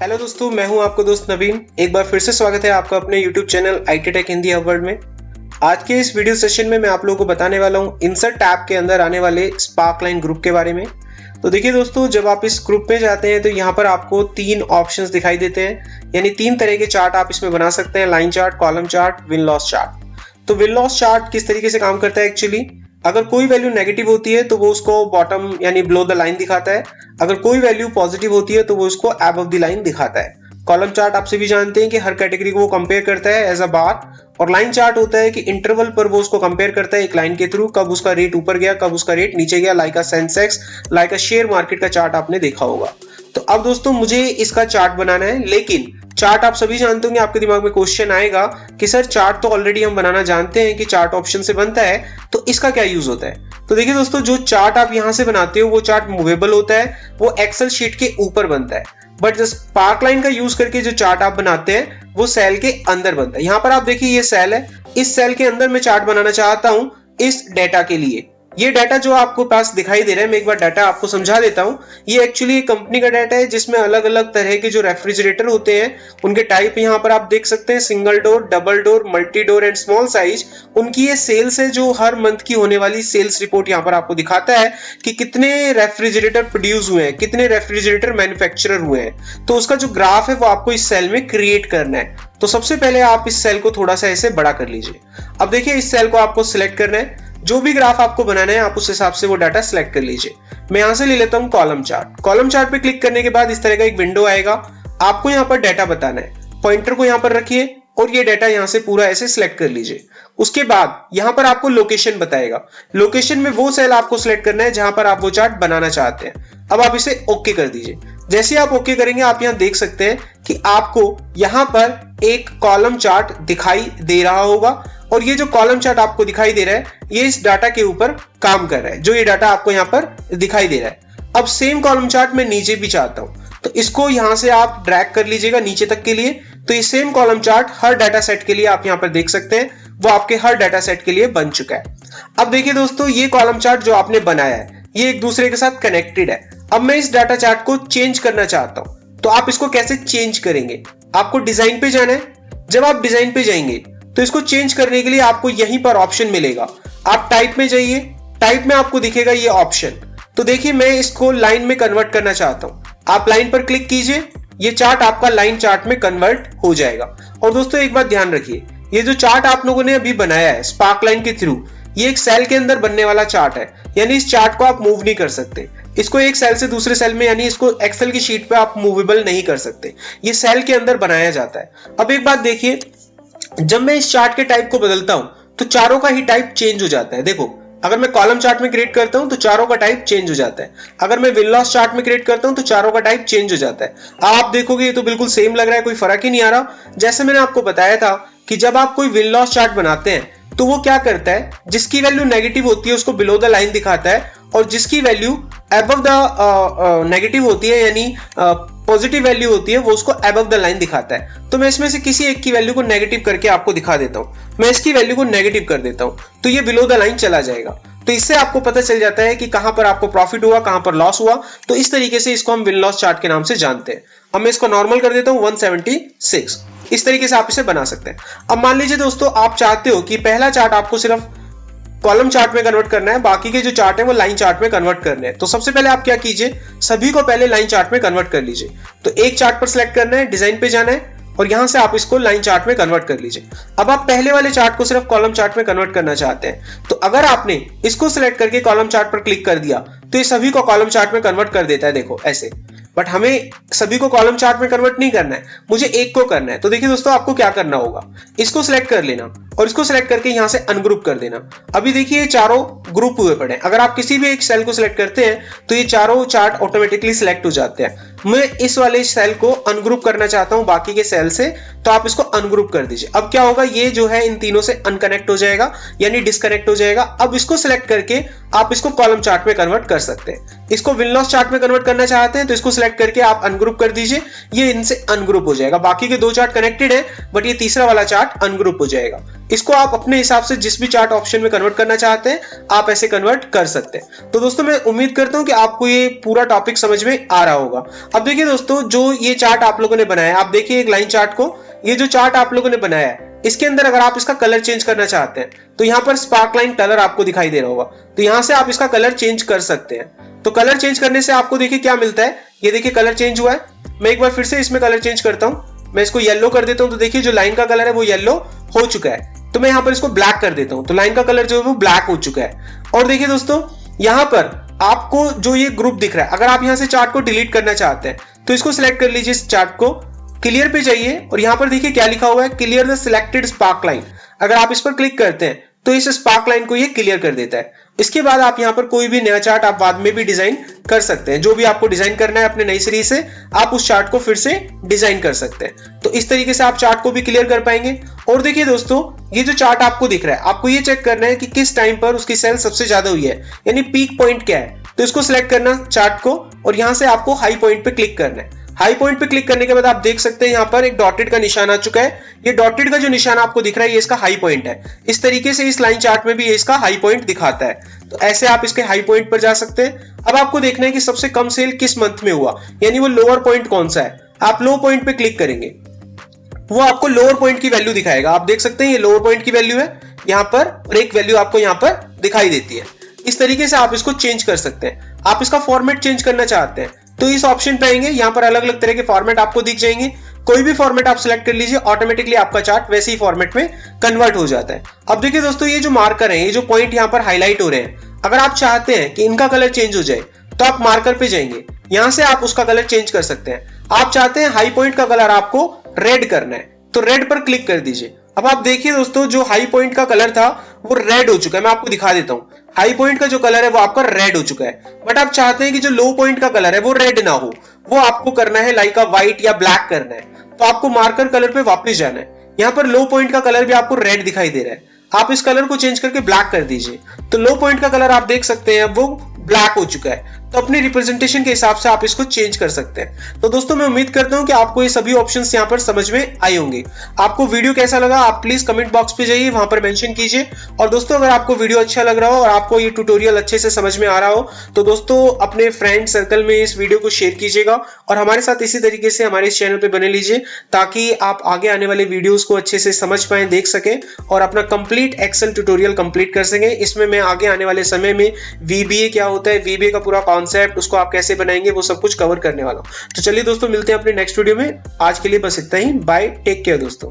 Hello दोस्तों, मैं हूं आपका दोस्त नवीन। एक बार फिर से स्वागत है आपका अपने YouTube channel IT Tech Hindi Hub World में। आज के इस वीडियो सेशन में मैं आप लोगों को बताने वाला हूं इंसर्ट टैब के अंदर आने वाले स्पार्कलाइन ग्रुप के बारे में। तो देखिए दोस्तों, जब आप इस ग्रुप में जाते हैं तो यहाँ पर आपको 3 ऑप्शंस दिखाई देते हैं, यानी 3 तरह के चार्ट आप इसमें बना सकते हैं: line chart, column chart, win loss chart. तो विन लॉस चार्ट किस तरीके से काम करता है एक्चुअली, अगर कोई वैल्यू नेगेटिव होती है तो वो उसको बॉटम यानी बिलो द लाइन दिखाता है, अगर कोई वैल्यू पॉजिटिव होती है तो वो उसको अबव द लाइन दिखाता है। कॉलम चार्ट आप सभी जानते हैं कि हर कैटेगरी को वो कंपेयर करता है एज अ बार, और लाइन चार्ट होता है कि इंटरवल पर वो उसको कंपेयर करता है एक लाइन के थ्रू, कब उसका रेट ऊपर गया, कब उसका रेट नीचे गया, like a Sensex, like a share market का चार्ट आपने देखा होगा। तो अब दोस्तों मुझे इसका चार्ट बनाना है, लेकिन चार्ट आप सभी जानते होंगे, आपके दिमाग में क्वेश्चन आएगा कि सर चार्ट तो ऑलरेडी हम बनाना जानते हैं कि चार्ट ऑप्शन से बनता है, तो इसका क्या यूज होता है। तो देखिए दोस्तों, जो चार्ट आप यहां से बनाते हो वो चार्ट मूवेबल होता है, वो एक्सेल शीट के ऊपर बनता है, बट जो स्पार्कलाइन का यूज करके जो चार्ट आप बनाते हैं वो सेल के अंदर बनता है। यहां पर आप देखिए ये सेल है, इस सेल के अंदर मैं चार्ट बनाना चाहता हूं इस डेटा के लिए। ये डाटा जो आपको पास दिखाई दे रहा है, मैं एक बार डाटा आपको समझा देता हूं। ये एक्चुअली एक कंपनी का डाटा है जिसमें अलग अलग तरह के जो रेफ्रिजरेटर होते हैं उनके टाइप यहां पर आप देख सकते हैं, single door, double door, multi door and small size. उनकी ये सेल्स है, जो हर मंथ की होने वाली सेल्स रिपोर्ट यहां पर आपको दिखाता है कि कितने रेफ्रिजरेटर प्रोड्यूस हुए हैं, कितने रेफ्रिजरेटर मैन्युफैक्चरर हुए हैं। तो उसका जो ग्राफ है वो आपको इस सेल में क्रिएट करना है। तो सबसे पहले आप इस सेल को थोड़ा सा ऐसे बड़ा कर लीजिए। अब देखिए इस सेल को आपको सिलेक्ट करना है, जो भी ग्राफ आपको बनाना है आप उस हिसाब से वो डाटा सिलेक्ट कर लीजिए। मैं यहां से ले लेता हूं कॉलम चार्ट। कॉलम चार्ट पे क्लिक करने के बाद इस तरह का एक विंडो आएगा। आपको यहां पर डाटा बताना है, पॉइंटर को यहां पर रखिए और ये डाटा यहां से पूरा ऐसे सिलेक्ट कर लीजिए। उसके बाद यहां पर आपको लोकेशन बताएगा, लोकेशन में वो सेल आपको सिलेक्ट करना है जहां पर आप वो चार्ट बनाना चाहते हैं। अब आप इसे ओके कर दीजिए। जैसे आप ओके करेंगे आप यहां देख सकते हैं कि आपको यहां पर एक कॉलम चार्ट दिखाई दे रहा होगा, और ये जो कॉलम चार्ट आपको दिखाई दे रहा है ये इस डाटा के ऊपर काम कर रहा है, जो ये डाटा आपको यहाँ पर दिखाई दे रहा है। अब सेम कॉलम चार्ट मैं नीचे भी चाहता हूं, तो इसको यहां से आप ड्रैग कर लीजिएगा नीचे तक के लिए। तो ये सेम कॉलम चार्ट हर डाटा सेट के लिए आप यहां पर देख सकते हैं, वो आपके हर डाटा सेट के लिए बन चुका है। अब देखिए दोस्तों, ये कॉलम चार्ट जो आपने बनाया है ये एक दूसरे के साथ कनेक्टेड है। अब मैं इस डाटा चार्ट को चेंज करना चाहता हूं, तो आप इसको कैसे चेंज करेंगे? आपको डिजाइन पे जाना है। जब आप डिजाइन पे जाएंगे तो इसको चेंज करने के लिए आपको यहीं पर ऑप्शन मिलेगा। आप टाइप में जाइए, टाइप में आपको दिखेगा ये ऑप्शन। तो देखिए मैं इसको लाइन में कन्वर्ट करना चाहता हूं, आप लाइन पर क्लिक कीजिए, ये चार्ट आपका लाइन चार्ट में कन्वर्ट हो जाएगा। और दोस्तों एक बात ध्यान रखिए, ये जो चार्ट आप लोगों ने अभी बनाया है स्पार्कलाइन के थ्रू, ये एक सेल के अंदर बनने वाला चार्ट है, यानी इस चार्ट को आप मूव नहीं कर सकते। इसको एक सेल से दूसरे सेल में, यानी इसको एक्सेल की शीट पे आप मूवेबल नहीं कर सकते, ये सेल के अंदर बनाया जाता है। अब एक बात देखिए, जब मैं इस चार्ट के टाइप को बदलता हूं तो चारों का ही टाइप चेंज हो जाता है। देखो, अगर मैं कॉलम चार्ट में क्रिएट करता हूं तो चारों का टाइप चेंज हो जाता है, अगर मैं विन लॉस चार्ट में क्रिएट करता हूं तो चारों का टाइप चेंज हो जाता है। आप देखोगे ये तो बिल्कुल सेम लग रहा है, कोई फर्क ही नहीं आ रहा। जैसे मैंने आपको बताया था कि जब आप कोई विन लॉस चार्ट बनाते हैं तो वो क्या करता है, जिसकी वैल्यू नेगेटिव होती है उसको बिलो द लाइन दिखाता है, और जिसकी वैल्यू अबव द नेगेटिव होती है यानी पॉजिटिव वैल्यू होती है वो उसको अबव द लाइन दिखाता है। तो मैं इसमें से किसी एक की वैल्यू को नेगेटिव करके आपको दिखा देता हूं। मैं इसकी वैल्यू को नेगेटिव कर देता हूं तो ये बिलो द लाइन चला जाएगा। तो इससे आपको पता चल जाता है कि कहां पर आपको प्रॉफिट हुआ, कहां पर लॉस हुआ। तो इस तरीके से इसको हम विन लॉस चार्ट के नाम से जानते हैं। अब मैं इसको नॉर्मल कर देता हूं 176। इस तरीके से आप इसे बना सकते हैं। अब मान लीजिए दोस्तों, आप चाहते हो कि पहला चार्ट आपको सिर्फ कॉलम चार्ट में कन्वर्ट करना है, बाकी के जो चार्ट है वो लाइन चार्ट में कन्वर्ट करने हैं। तो सबसे पहले आप क्या कीजिए, सभी को पहले लाइन चार्ट में कन्वर्ट कर लीजिए। तो एक चार्ट पर सिलेक्ट करना है, डिजाइन पे जाना है और यहां से आप इसको लाइन चार्ट में कन्वर्ट कर लीजिए। अब आप पहले वाले चार्ट को सिर्फ कॉलम चार्ट में कन्वर्ट करना चाहते हैं, तो अगर आपने इसको सिलेक्ट करके कॉलम चार्ट पर क्लिक कर दिया तो ये सभी को कॉलम चार्ट में कन्वर्ट कर देता है, देखो ऐसे। बट हमें सभी को कॉलम चार्ट में कन्वर्ट नहीं करना है, मुझे एक को करना है। तो देखिए दोस्तों, आपको क्या करना होगा, इसको सिलेक्ट कर लेना और इसको सिलेक्ट करके यहां से अनग्रुप कर देना। अभी देखिए ये चारों ग्रुप हुए पड़े हैं। अगर आप किसी भी एक सेल को सिलेक्ट करते हैं तो ये चारों चार्ट ऑटोमेटिकली सिलेक्ट हो जाते हैं। मैं इस वाले सेल को अनग्रुप करना चाहता हूं बाकी के सेल से, तो आप इसको अनग्रुप कर दीजिए। अब क्या होगा, ये जो है इन तीनों से अनकनेक्ट हो जाएगा यानी डिस्कनेक्ट हो जाएगा। अब इसको सिलेक्ट करके आप इसको कॉलम चार्ट में कन्वर्ट कर सकते हैं। इसको विन लॉस चार्ट में कन्वर्ट करना चाहते हैं तो इसको सिलेक्ट करके आप अनग्रुप कर दीजिए, ये इनसे अनग्रुप हो जाएगा। बाकी के 2 चार्ट कनेक्टेड है बट ये तीसरा वाला चार्ट अनग्रुप हो जाएगा। इसको आप अपने हिसाब से जिस भी चार्ट ऑप्शन में कन्वर्ट करना चाहते हैं आप ऐसे कन्वर्ट कर सकते हैं। तो दोस्तों मैं उम्मीद करता हूं कि आपको ये पूरा टॉपिक समझ में आ रहा होगा। अब देखिए दोस्तों, जो ये चार्ट आप लोगों ने बनाया, आप देखिए एक लाइन चार्ट को, ये जो चार्ट आप लोगों ने बनाया है इसके अंदर अगर आप इसका कलर चेंज करना चाहते हैं तो यहाँ पर स्पार्क लाइन कलर आपको दिखाई दे रहा होगा, तो यहाँ से आप इसका कलर चेंज कर सकते हैं। तो कलर चेंज करने से आपको देखिए क्या मिलता है, ये देखिए कलर चेंज हुआ है। मैं एक बार फिर से इसमें कलर चेंज करता हूं, मैं इसको येलो कर देता हूं, तो देखिए जो लाइन का कलर है वो येलो हो चुका है। तो मैं यहाँ पर इसको ब्लैक कर देता हूं, तो लाइन का कलर जो है वो ब्लैक हो चुका है। और देखिए दोस्तों, यहाँ पर आपको जो ये ग्रुप दिख रहा है, अगर आप यहाँ से चार्ट को डिलीट करना चाहते हैं तो इसको सिलेक्ट कर लीजिए, इस चार्ट को क्लियर पे जाइए और यहाँ पर देखिए क्या लिखा हुआ है, clear the selected spark line. अगर आप इस पर क्लिक करते हैं तो इस स्पार्क लाइन को ये क्लियर कर देता है। इसके बाद आप यहाँ पर कोई भी नया चार्ट आप बाद में भी डिजाइन कर सकते हैं, जो भी आपको डिजाइन करना है अपने नई सीरीज से आप उस चार्ट को फिर से डिजाइन कर सकते हैं। तो इस तरीके से आप चार्ट को भी क्लियर कर पाएंगे। और देखिए दोस्तों, ये जो चार्ट आपको दिख रहा है, आपको ये चेक करना है कि किस टाइम पर उसकी सेल सबसे ज्यादा हुई है, यानी पीक पॉइंट क्या है। तो इसको सिलेक्ट करना चार्ट को और यहाँ से आपको हाई पॉइंट पे क्लिक करना है। हाई पॉइंट पे क्लिक करने के बाद आप देख सकते हैं यहाँ पर एक डॉटेड का निशान आ चुका है। ये डॉटेड का जो निशान आपको दिख रहा है ये इसका हाई पॉइंट है। इस तरीके से इस लाइन चार्ट में भी ये इसका हाई पॉइंट दिखाता है। तो ऐसे आप इसके हाई पॉइंट पर जा सकते हैं। अब आपको देखना है कि सबसे कम सेल किस मंथ में हुआ, यानी वो लोअर पॉइंट कौन सा है। आप लो पॉइंट पे क्लिक करेंगे, वो आपको लोअर पॉइंट की वैल्यू दिखाएगा। आप देख सकते हैं ये लोअर पॉइंट की वैल्यू है यहाँ पर, और एक वैल्यू आपको यहाँ पर दिखाई देती है। इस तरीके से आप इसको चेंज कर सकते हैं। आप इसका फॉर्मेट चेंज करना चाहते हैं तो इस ऑप्शन पे आएंगे, यहाँ पर अलग अलग तरह के फॉर्मेट आपको दिख जाएंगे। कोई भी फॉर्मेट आप सिलेक्ट कर लीजिए, ऑटोमेटिकली आपका चार्ट वैसे ही फॉर्मेट में कन्वर्ट हो जाता है। अब देखिए दोस्तों, ये जो मार्कर है, ये जो पॉइंट यहाँ पर हाईलाइट हो रहे हैं, अगर आप चाहते हैं कि इनका कलर चेंज हो जाए तो आप मार्कर पे जाएंगे, यहाँ से आप उसका कलर चेंज कर सकते हैं। आप चाहते हैं हाई पॉइंट का कलर आपको रेड करना है तो रेड पर क्लिक कर दीजिए। अब आप देखिए दोस्तों, जो हाई पॉइंट का कलर था वो रेड हो चुका है। मैं आपको दिखा देता हूं, हाई पॉइंट का जो कलर है वो आपका रेड हो चुका है। बट आप चाहते हैं कि जो लो पॉइंट का कलर है वो रेड ना हो, वो आपको करना है लाइक अ व्हाइट या ब्लैक करना है। तो आपको मार्कर कलर पे वापस जाना है। यहाँ पर लो पॉइंट का कलर भी आपको रेड दिखाई दे रहा है, आप इस कलर को चेंज करके ब्लैक कर दीजिए। तो लो पॉइंट का कलर आप देख सकते हैं वो ब्लैक हो चुका है। तो अपने रिप्रेजेंटेशन के हिसाब से आप इसको चेंज कर सकते हैं। तो दोस्तों मैं उम्मीद करता हूं कि आपको ये सभी ऑप्शंस यहां पर समझ में आए होंगे। आपको वीडियो कैसा लगा आप प्लीज कमेंट बॉक्स पे जाइए, वहां पर मेंशन कीजिए। और दोस्तों अगर आपको वीडियो अच्छा लग रहा हो और आपको ये ट्यूटोरियल अच्छे से समझ में आ रहा हो तो दोस्तों अपने फ्रेंड सर्कल में इस वीडियो को शेयर कीजिएगा और हमारे साथ इसी तरीके से हमारे इस चैनल पे बने लीजिए, ताकि आप आगे आने वाले वीडियोस को अच्छे से समझ पाएं, देख सकें और अपना कंप्लीट एक्सेल ट्यूटोरियल कंप्लीट कर सकें। इसमें मैं आगे आने वाले समय में VBA क्या होता है, VBA का पूरा कॉन्सेप्ट, उसको आप कैसे बनाएंगे, वो सब कुछ कवर करने वाला हूं। तो चलिए दोस्तों मिलते हैं अपने नेक्स्ट वीडियो में। आज के लिए बस इतना ही, बाय, टेक केयर दोस्तों।